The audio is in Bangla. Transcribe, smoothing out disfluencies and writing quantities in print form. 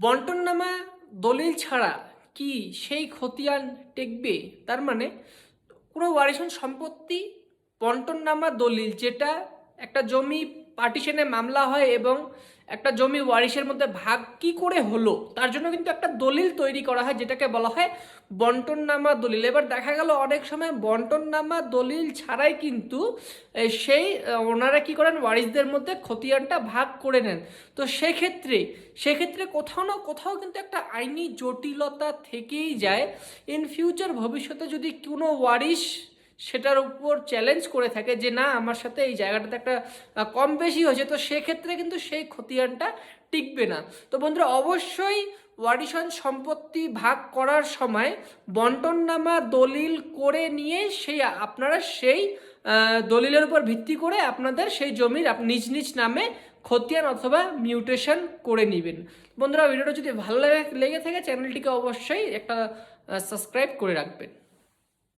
বন্টননামা দলিল ছাড়া কি সেই খতিয়ান টেকবে? তার মানে কোনো ওয়ারিশন সম্পত্তি বন্টননামা দলিল, যেটা একটা জমি পার্টিশনে মামলা হয় এবং একটা জমি ওয়ারিশের মধ্যে ভাগ কি করে হলো তার জন্য কিন্তু একটা দলিল তৈরি করা হয়, যেটাকে বলা হয় বন্টননামা দলিল। এবার দেখা গেল অনেক সময় বন্টননামা দলিল ছাড়াই কিন্তু ওনারা কি করেন, ওয়ারিশদের মধ্যে খতিয়ানটা ভাগ করে নেন। তো সেক্ষেত্রে কোথাও না কোথাও কিন্তু একটা আইনি জটিলতা থেকেই যায়। ইন ফিউচার ভবিষ্যতে যদি কোনো ওয়ারিশ সেটার উপর চ্যালেঞ্জ করে থাকে যে না, আমার সাথে এই জায়গাটাতে একটা কম বেশি হয়েছে, তো সেক্ষেত্রে কিন্তু সেই খতিয়ানটা টিকবে না। তো বন্ধুরা, অবশ্যই ওয়ারিশন সম্পত্তি ভাগ করার সময় বন্টননামা দলিল করে নিয়ে আপনারা সেই দলিলের উপর ভিত্তি করে আপনাদের সেই জমির নিজ নিজ নামে খতিয়ান অথবা মিউটেশন করে নেবেন। বন্ধুরা, ভিডিওটা যদি ভালো লেগে থাকে চ্যানেলটিকে অবশ্যই একটা সাবস্ক্রাইব করে রাখবেন।